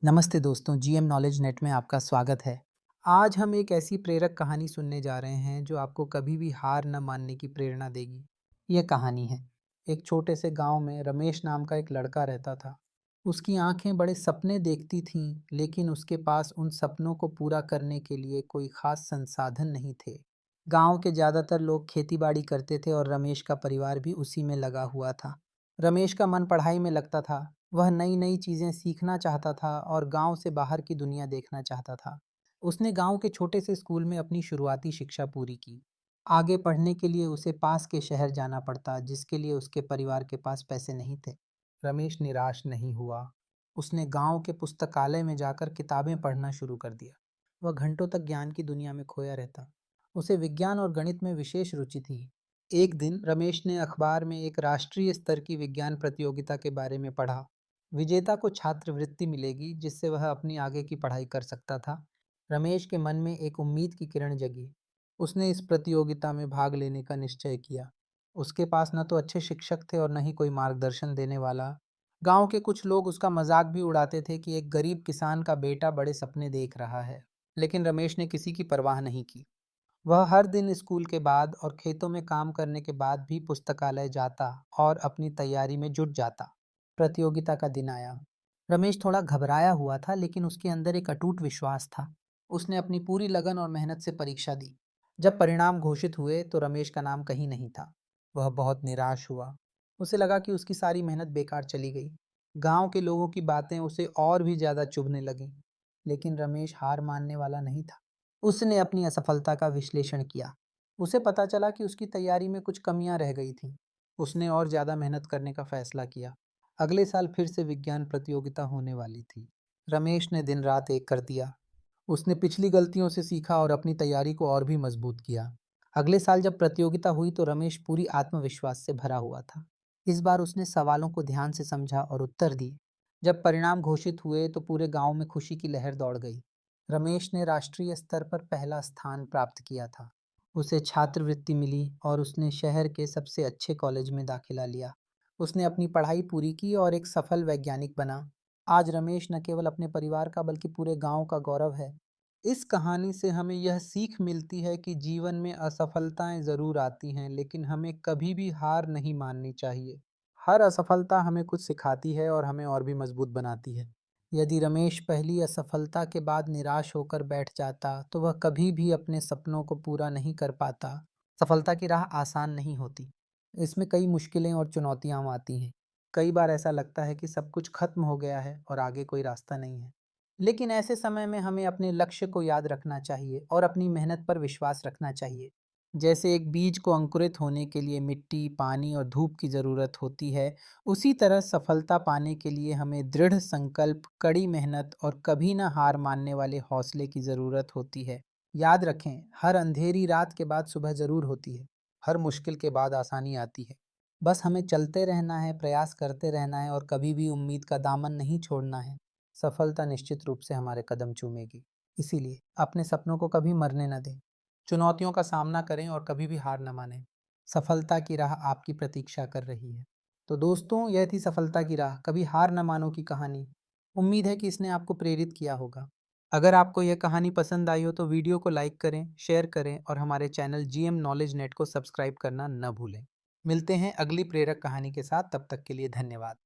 नमस्ते दोस्तों, GM knowledge net में आपका स्वागत है। आज हम एक ऐसी प्रेरक कहानी सुनने जा रहे हैं जो आपको कभी भी हार न मानने की प्रेरणा देगी। यह कहानी है एक छोटे से गांव में रमेश नाम का एक लड़का रहता था। उसकी आंखें बड़े सपने देखती थीं, लेकिन उसके पास उन सपनों को पूरा करने के लिए कोई खास संसाधन नहीं थे। गांव के ज्यादातर लोग खेतीबाड़ी करते थे और रमेश का परिवार भी उसी में लगा हुआ था। रमेश का मन पढ़ाई में लगता था। वह नई नई चीजें सीखना चाहता था और गांव से बाहर की दुनिया देखना चाहता था। उसने गांव के छोटे से स्कूल में अपनी शुरुआती शिक्षा पूरी की। आगे पढ़ने के लिए उसे पास के शहर जाना पड़ता, जिसके लिए उसके परिवार के पास पैसे नहीं थे। रमेश निराश नहीं हुआ। उसने गांव के पुस्तकालय में जाकर किताबें पढ़ना शुरू कर दिया। वह घंटों तक ज्ञान की दुनिया में खोया रहता। उसे विज्ञान और गणित में विशेष रुचि थी। एक दिन रमेश ने अखबार में एक राष्ट्रीय स्तर की विज्ञान प्रतियोगिता के बारे में पढ़ा। विजेता को छात्रवृत्ति मिलेगी, जिससे वह अपनी आगे की पढ़ाई कर सकता था। रमेश के मन में एक उम्मीद की किरण जगी। उसने इस प्रतियोगिता में भाग लेने का निश्चय किया। उसके पास न तो अच्छे शिक्षक थे और न ही कोई मार्गदर्शन देने वाला। गांव के कुछ लोग उसका मजाक भी उड़ाते थे कि एक गरीब किसान का बेटा बड़े सपने देख रहा है। लेकिन रमेश ने किसी की परवाह नहीं की। वह हर दिन स्कूल के बाद और खेतों में काम करने के बाद भी पुस्तकालय जाता और अपनी तैयारी में जुट जाता। प्रतियोगिता का दिन आया। रमेश थोड़ा घबराया हुआ था, लेकिन उसके अंदर एक अटूट विश्वास था। उसने अपनी पूरी लगन और मेहनत से परीक्षा दी। जब परिणाम घोषित हुए तो रमेश का नाम कहीं नहीं था। वह बहुत निराश हुआ। उसे लगा कि उसकी सारी मेहनत बेकार चली गई। गांव के लोगों की बातें उसे और भी ज्यादा चुभने लगीं। लेकिन रमेश हार मानने वाला नहीं था। उसने अपनी असफलता का विश्लेषण किया। उसे पता चला कि उसकी तैयारी में कुछ कमियां रह गई थीं। उसने और ज़्यादा मेहनत करने का फैसला किया। अगले साल फिर से विज्ञान प्रतियोगिता होने वाली थी। रमेश ने दिन रात एक कर दिया। उसने पिछली गलतियों से सीखा और अपनी तैयारी को और भी मजबूत किया। अगले साल जब प्रतियोगिता हुई तो रमेश पूरी आत्मविश्वास से भरा हुआ था। इस बार उसने सवालों को ध्यान से समझा और उत्तर दिए। जब परिणाम घोषित हुए तो पूरे गांव में खुशी की लहर दौड़ गई। रमेश ने राष्ट्रीय स्तर पर पहला स्थान प्राप्त किया था। उसे छात्रवृत्ति मिली और उसने शहर के सबसे अच्छे कॉलेज में दाखिला लिया। उसने अपनी पढ़ाई पूरी की और एक सफल वैज्ञानिक बना। आज रमेश न केवल अपने परिवार का बल्कि पूरे गांव का गौरव है। इस कहानी से हमें यह सीख मिलती है कि जीवन में असफलताएं ज़रूर आती हैं, लेकिन हमें कभी भी हार नहीं माननी चाहिए। हर असफलता हमें कुछ सिखाती है और हमें और भी मजबूत बनाती है। यदि रमेश पहली असफलता के बाद निराश होकर बैठ जाता तो वह कभी भी अपने सपनों को पूरा नहीं कर पाता। सफलता की राह आसान नहीं होती। इसमें कई मुश्किलें और चुनौतियां आती हैं। कई बार ऐसा लगता है कि सब कुछ खत्म हो गया है और आगे कोई रास्ता नहीं है। लेकिन ऐसे समय में हमें अपने लक्ष्य को याद रखना चाहिए और अपनी मेहनत पर विश्वास रखना चाहिए। जैसे एक बीज को अंकुरित होने के लिए मिट्टी, पानी और धूप की ज़रूरत होती है, उसी तरह सफलता पाने के लिए हमें दृढ़ संकल्प, कड़ी मेहनत और कभी ना हार मानने वाले हौसले की ज़रूरत होती है। याद रखें, हर अंधेरी रात के बाद सुबह ज़रूर होती है। हर मुश्किल के बाद आसानी आती है। बस हमें चलते रहना है, प्रयास करते रहना है और कभी भी उम्मीद का दामन नहीं छोड़ना है। सफलता निश्चित रूप से हमारे कदम चूमेगी। इसीलिए अपने सपनों को कभी मरने न दें। चुनौतियों का सामना करें और कभी भी हार न मानें। सफलता की राह आपकी प्रतीक्षा कर रही है। तो दोस्तों, यह थी सफलता की राह कभी हार न मानो की कहानी। उम्मीद है कि इसने आपको प्रेरित किया होगा। अगर आपको यह कहानी पसंद आई हो तो वीडियो को लाइक करें, शेयर करें और हमारे चैनल जीएम नॉलेज नेट को सब्सक्राइब करना न भूलें। मिलते हैं अगली प्रेरक कहानी के साथ, तब तक के लिए धन्यवाद।